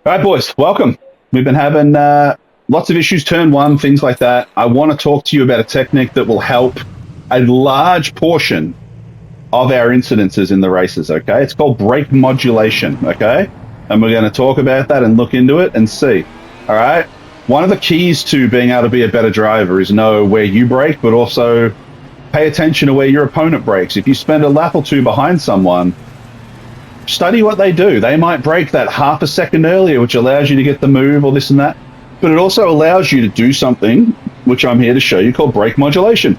All right, boys, welcome. We've been having lots of issues, turn one, things like that. I want to talk to you about a technique that will help a large portion of our incidences in the races, okay? It's called brake modulation, okay? And we're going to talk about that and look into it and see, all right? One of the keys to being able to be a better driver is know where you brake, but also pay attention to where your opponent brakes. If you spend a lap or two behind someone, study what they do. They might brake that half a second earlier, which allows you to get the move or this and that. But it also allows you to do something, which I'm here to show you, called brake modulation.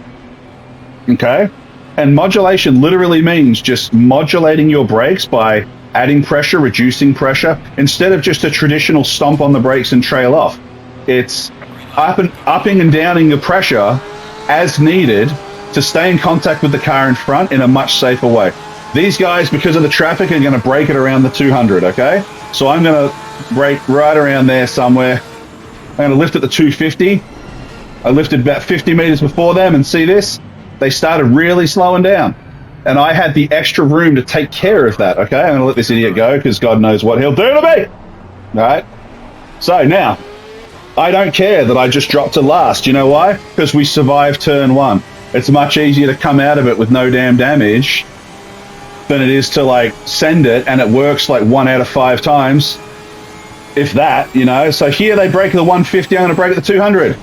Okay? And modulation literally means just modulating your brakes by adding pressure, reducing pressure, instead of just a traditional stomp on the brakes and trail off. It's upping and downing your pressure as needed to stay in contact with the car in front in a much safer way. These guys, because of the traffic, are going to brake it around the 200, okay? So I'm going to brake right around there somewhere. I'm going to lift at the 250. I lifted about 50 meters before them, and see this? They started really slowing down. And I had the extra room to take care of that, okay? I'm going to let this idiot go, because God knows what he'll do to me! All right? So now, I don't care that I just dropped to last. You know why? Because we survived turn one. It's much easier to come out of it with no damn damage than it is to like send it and it works like 1 out of 5 times, if that, you know. So here they break the 150, I'm going to break the 200.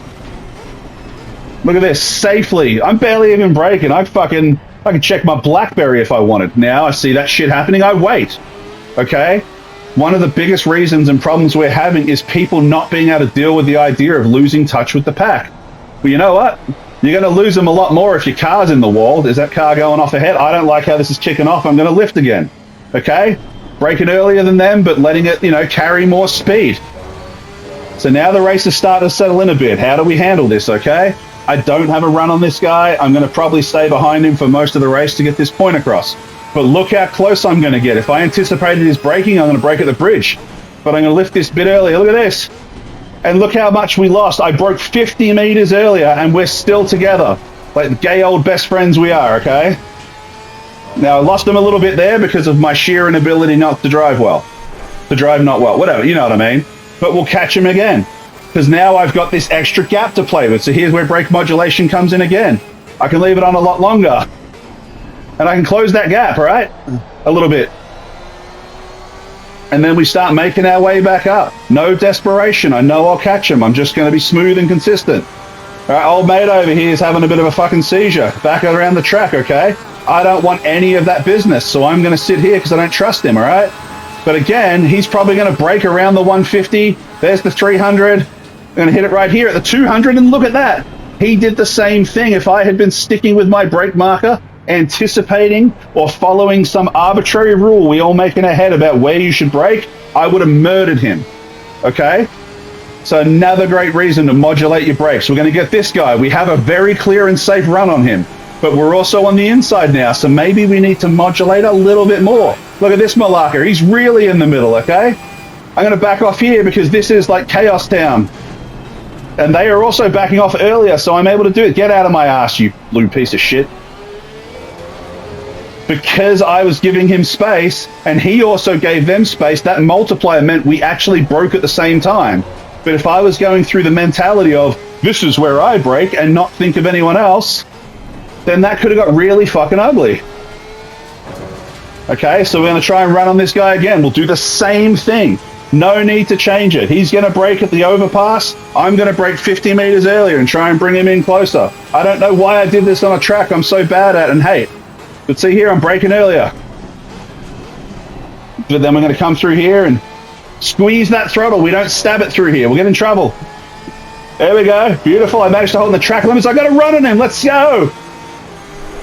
Look at this, safely. I'm barely even braking. I can check my BlackBerry if I wanted. Now I see that shit happening, I wait. Okay? One of the biggest reasons and problems we're having is people not being able to deal with the idea of losing touch with the pack. Well, you know what? You're going to lose them a lot more if your car's in the wall. Is that car going off ahead? I don't like how this is kicking off. I'm going to lift again. Okay? Braking earlier than them, but letting it, you know, carry more speed. So now the race is starting to settle in a bit. How do we handle this, okay? I don't have a run on this guy. I'm going to probably stay behind him for most of the race to get this point across. But look how close I'm going to get. If I anticipated his braking, I'm going to brake at the bridge. But I'm going to lift this bit earlier. Look at this. And look how much we lost. I broke 50 meters earlier, and we're still together. Like the gay old best friends we are, okay? Now, I lost him a little bit there because of my sheer inability not to drive well. To drive not well. Whatever, you know what I mean. But we'll catch him again. Because now I've got this extra gap to play with. So here's where brake modulation comes in again. I can leave it on a lot longer. And I can close that gap, right? A little bit. And then we start making our way back up. No desperation. I know I'll catch him. I'm just going to be smooth and consistent. All right, old mate over here is having a bit of a fucking seizure. Back around the track, okay? I don't want any of that business, so I'm going to sit here because I don't trust him, all right? But again, he's probably going to break around the 150. There's the 300. I'm going to hit it right here at the 200, and look at that. He did the same thing. If I had been sticking with my brake marker, anticipating or following some arbitrary rule we all make in our head about where you should brake, I would have murdered him. Okay? So another great reason to modulate your brakes. We're going to get this guy. We have a very clear and safe run on him, but we're also on the inside now, so maybe we need to modulate a little bit more. Look at this malaka. He's really in the middle, okay? I'm going to back off here because this is like chaos town. And they are also backing off earlier, so I'm able to do it. Get out of my ass, you blue piece of shit. Because I was giving him space, and he also gave them space, that multiplier meant we actually broke at the same time. But if I was going through the mentality of, this is where I brake, and not think of anyone else, then that could have got really fucking ugly. Okay, so we're going to try and run on this guy again. We'll do the same thing. No need to change it. He's going to brake at the overpass. I'm going to brake 50 meters earlier and try and bring him in closer. I don't know why I did this on a track I'm so bad at and hate. But see here, I'm braking earlier. But then we're going to come through here and squeeze that throttle. We don't stab it through here. We'll get in trouble. There we go. Beautiful. I managed to hold the track limits. I got to run on him. Let's go.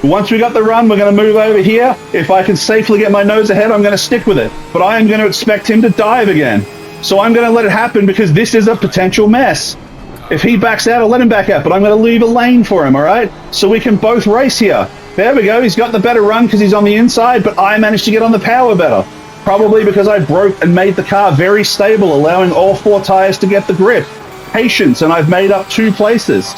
Once we got the run, we're going to move over here. If I can safely get my nose ahead, I'm going to stick with it. But I am going to expect him to dive again. So I'm going to let it happen because this is a potential mess. If he backs out, I'll let him back out. But I'm going to leave a lane for him, all right? So we can both race here. There we go. He's got the better run because he's on the inside, but I managed to get on the power better. Probably because I broke and made the car very stable, allowing all 4 tires to get the grip. Patience, and I've made up 2 places.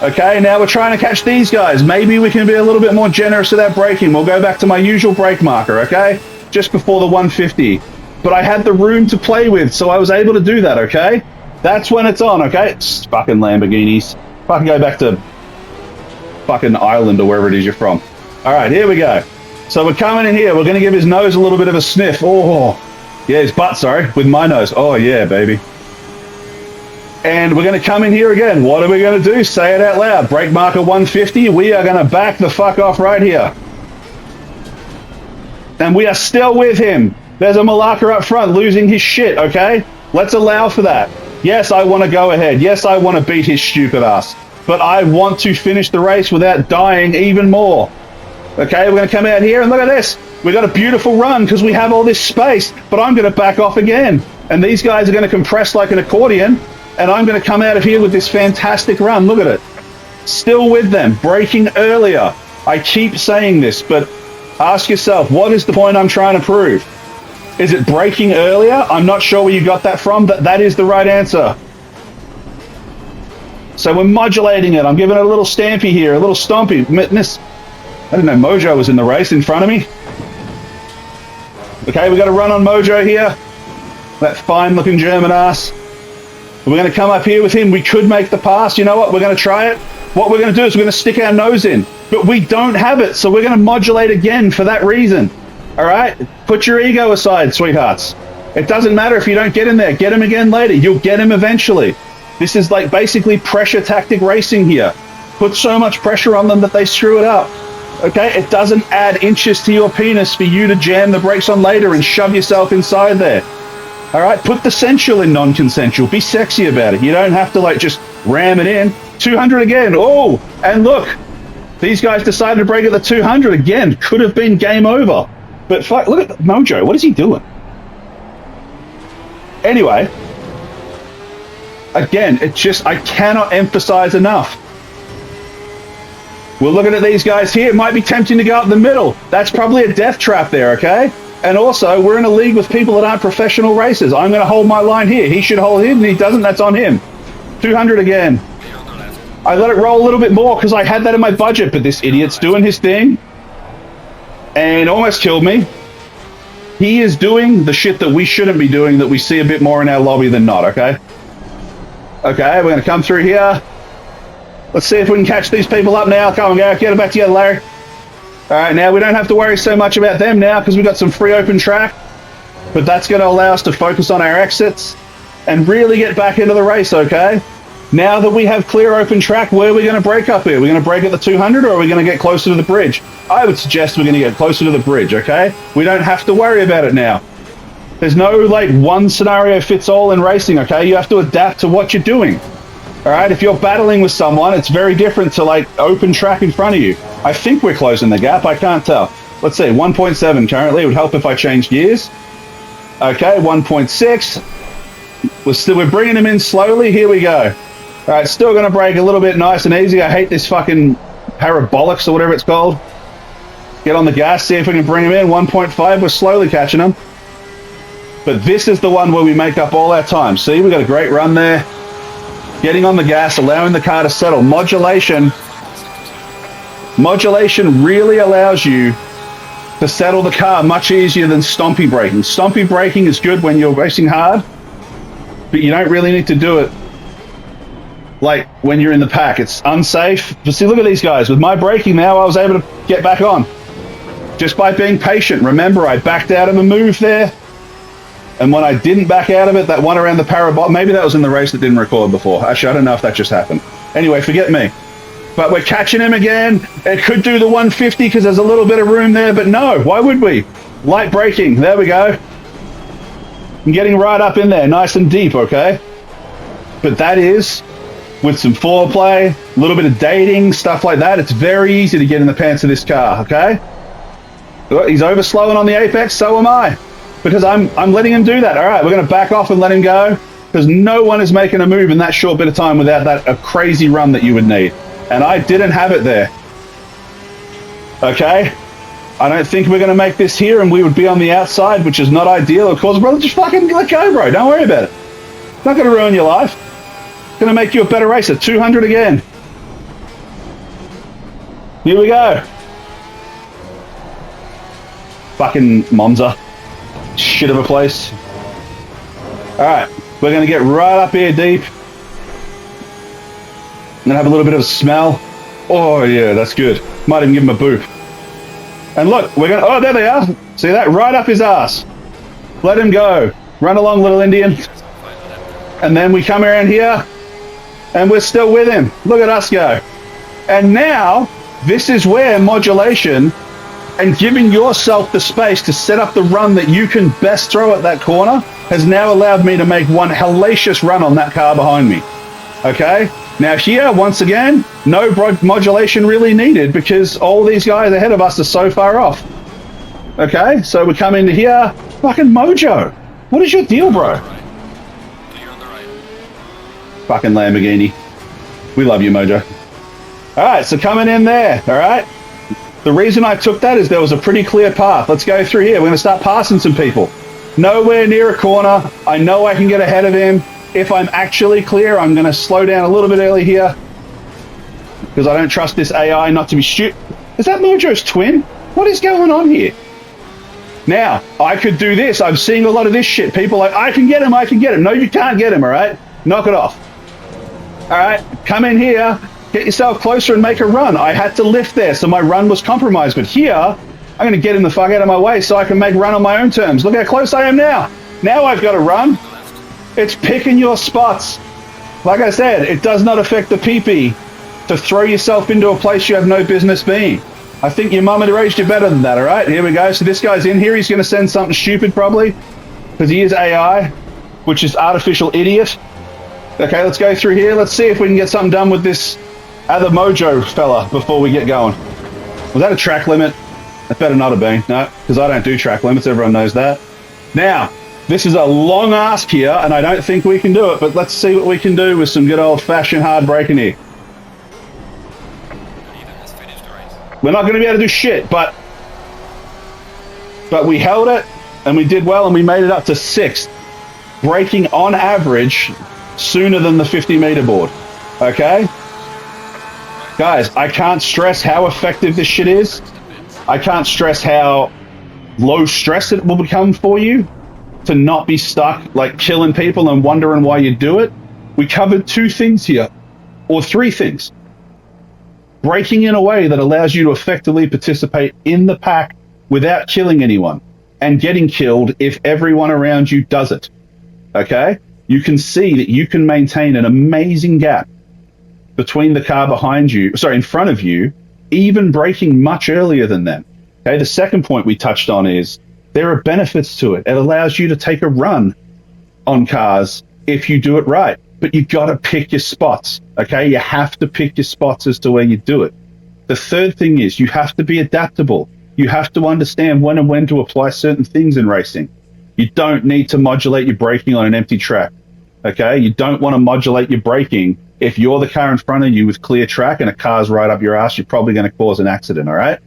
Okay, now we're trying to catch these guys. Maybe we can be a little bit more generous with our braking. We'll go back to my usual brake marker, okay? Just before the 150. but I had the room to play with, so I was able to do that, okay? That's when it's on, okay? It's fucking Lamborghinis. Fucking go back to fucking Ireland or wherever it is you're from. All right, here we go. So we're coming in here. We're going to give his nose a little bit of a sniff. Oh, yeah, his butt, sorry, with my nose. Oh, yeah, baby. And we're going to come in here again. What are we going to do? Say it out loud. Brake marker 150. We are going to back the fuck off right here. And we are still with him. There's a Malacca up front losing his shit, okay? Let's allow for that. Yes, I want to go ahead. Yes, I want to beat his stupid ass. But I want to finish the race without dying even more. Okay, we're going to come out here and look at this. We've got a beautiful run because we have all this space, but I'm going to back off again. And these guys are going to compress like an accordion, and I'm going to come out of here with this fantastic run. Look at it. Still with them, braking earlier. I keep saying this, but ask yourself, what is the point I'm trying to prove? Is it braking earlier? I'm not sure where you got that from. That is the right answer. So we're modulating it. I'm giving it a little stampy here, a little stompy. I didn't know Mojo was in the race in front of me. Okay, we got a run on Mojo here. That fine-looking German ass. We're going to come up here with him. We could make the pass. You know what? We're going to try it. What we're going to do is we're going to stick our nose in. But we don't have it, so we're going to modulate again for that reason. All right? Put your ego aside, sweethearts. It doesn't matter if you don't get in there. Get him again later. You'll get him eventually. This is like basically pressure tactic racing here. Put so much pressure on them that they screw it up. Okay? It doesn't add inches to your penis for you to jam the brakes on later and shove yourself inside there. All right? Put the sensual in non-consensual. Be sexy about it. You don't have to like just ram it in. 200 again. Oh, and look. These guys decided to brake at the 200 again. Could have been game over. But fuck, look at Mojo. What is he doing? Anyway, again, it's just, I cannot emphasize enough. We're looking at these guys here. It might be tempting to go up the middle. That's probably a death trap there, okay? And also, we're in a league with people that aren't professional racers. I'm going to hold my line here. He should hold it, and he doesn't. That's on him. 200 again. I let it roll a little bit more because I had that in my budget, but this idiot's doing his thing and almost killed me. He is doing the shit that we shouldn't be doing, that we see a bit more in our lobby than not, okay? Okay, we're going to come through here. Let's see if we can catch these people up now. Come on, go. Get it back together, Larry. All right, now we don't have to worry so much about them now because we've got some free open track. But that's going to allow us to focus on our exits and really get back into the race, okay? Now that we have clear open track, where are we going to brake up here? We're going to brake at the 200 or are we going to get closer to the bridge? I would suggest we're going to get closer to the bridge, okay? We don't have to worry about it now. There's no, like, one scenario fits all in racing, okay? You have to adapt to what you're doing. All right, if you're battling with someone, it's very different to like open track in front of you. I think we're closing the gap. I can't tell. Let's see, 1.7 currently. It would help if I changed gears. Okay, 1.6. We're bringing him in slowly. Here we go. All right, still going to brake a little bit nice and easy. I hate this fucking parabolics or whatever it's called. Get on the gas, see if we can bring him in. 1.5, we're slowly catching him. But this is the one where we make up all our time. See, we got a great run there. Getting on the gas, allowing the car to settle. Modulation really allows you to settle the car much easier than stompy braking. Stompy braking is good when you're racing hard, but you don't really need to do it like when you're in the pack. It's unsafe. But see, look at these guys. With my braking now, I was able to get back on just by being patient. Remember, I backed out of a move there. And when I didn't back out of it, that one around the parabolic, maybe that was in the race that didn't record before. Actually, I don't know if that just happened. Anyway, forget me. But we're catching him again. It could do the 150 because there's a little bit of room there, but no, why would we? Light braking, there we go. I'm getting right up in there, nice and deep, okay? But that is, with some foreplay, a little bit of dating, stuff like that, it's very easy to get in the pants of this car, okay? He's overslowing on the apex, so am I. Because I'm letting him do that. All right, we're going to back off and let him go because no one is making a move in that short bit of time without a crazy run that you would need. And I didn't have it there. Okay? I don't think we're going to make this here and we would be on the outside, which is not ideal. Of course, brother, just fucking let go, bro. Don't worry about it. It's not going to ruin your life. It's going to make you a better racer. 200 again. Here we go. Fucking Monza. shit of a place. All right, we're going to get right up here deep. I'm going to have a little bit of a smell. Oh, yeah, that's good. Might even give him a boop. And look, we're going to... Oh, there they are. See that? Right up his ass. Let him go. Run along, little Indian. And then we come around here, and we're still with him. Look at us go. And now, this is where modulation and giving yourself the space to set up the run that you can best throw at that corner has now allowed me to make one hellacious run on that car behind me. Okay? Now here, once again, no modulation really needed because all these guys ahead of us are so far off. Okay? So we come into here. Fucking Mojo. What is your deal, bro? Fucking Lamborghini. We love you, Mojo. Alright, so coming in there, alright? The reason I took that is there was a pretty clear path. Let's go through here. We're going to start passing some people. Nowhere near a corner. I know I can get ahead of him. If I'm actually clear, I'm going to slow down a little bit early here. Because I don't trust this AI not to be stupid. Is that Mojo's twin? What is going on here? Now, I could do this. I'm seeing a lot of this shit. People like, I can get him, I can get him. No, you can't get him, alright? Knock it off. Alright, come in here. Get yourself closer and make a run. I had to lift there, so my run was compromised. But here, I'm going to get him the fuck out of my way so I can make a run on my own terms. Look how close I am now. Now I've got to run. It's picking your spots. Like I said, it does not affect the PP to throw yourself into a place you have no business being. I think your mum had raised you better than that, all right? Here we go. So this guy's in here. He's going to send something stupid probably because he is AI, which is artificial idiot. Okay, let's go through here. Let's see if we can get something done with this other Mojo fella before we get going. Was that a track limit? That better not have been. No, because I don't do track limits. Everyone knows that. Now, this is a long ask here, and I don't think we can do it, but let's see what we can do with some good old-fashioned hard braking here. We're not going to be able to do shit, but we held it, and we did well, and we made it up to 6th, braking on average sooner than the 50-meter board. Okay? Guys, I can't stress how effective this shit is. I can't stress how low stress it will become for you to not be stuck, like, killing people and wondering why you do it. We covered 2 things here, or 3 things. Braking in a way that allows you to effectively participate in the pack without killing anyone, and getting killed if everyone around you does it. Okay? You can see that you can maintain an amazing gap between the car behind you, sorry, in front of you, even braking much earlier than them. Okay, the second point we touched on is there are benefits to it. It allows you to take a run on cars if you do it right, but you got to pick your spots. Okay, you have to pick your spots as to where you do it. The third thing is you have to be adaptable. You have to understand when and when to apply certain things in racing. You don't need to modulate your braking on an empty track. Okay, you don't want to modulate your braking if you're the car in front of you with clear track and a car's right up your ass. You're probably going to cause an accident. All right,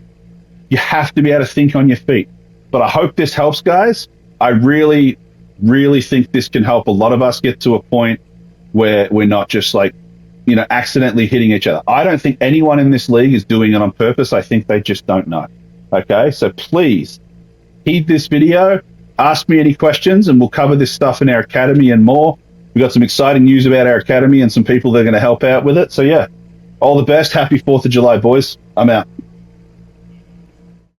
you have to be able to think on your feet. But I hope this helps, guys. I really, really think this can help a lot of us get to a point where we're not just like, you know, accidentally hitting each other. I don't think anyone in this league is doing it on purpose. I think they just don't know. Okay, so please heed this video, ask me any questions, and we'll cover this stuff in our academy and more. We've got some exciting news about our academy and some people that are going to help out with it. So yeah, all the best. Happy 4th of July, boys. I'm out.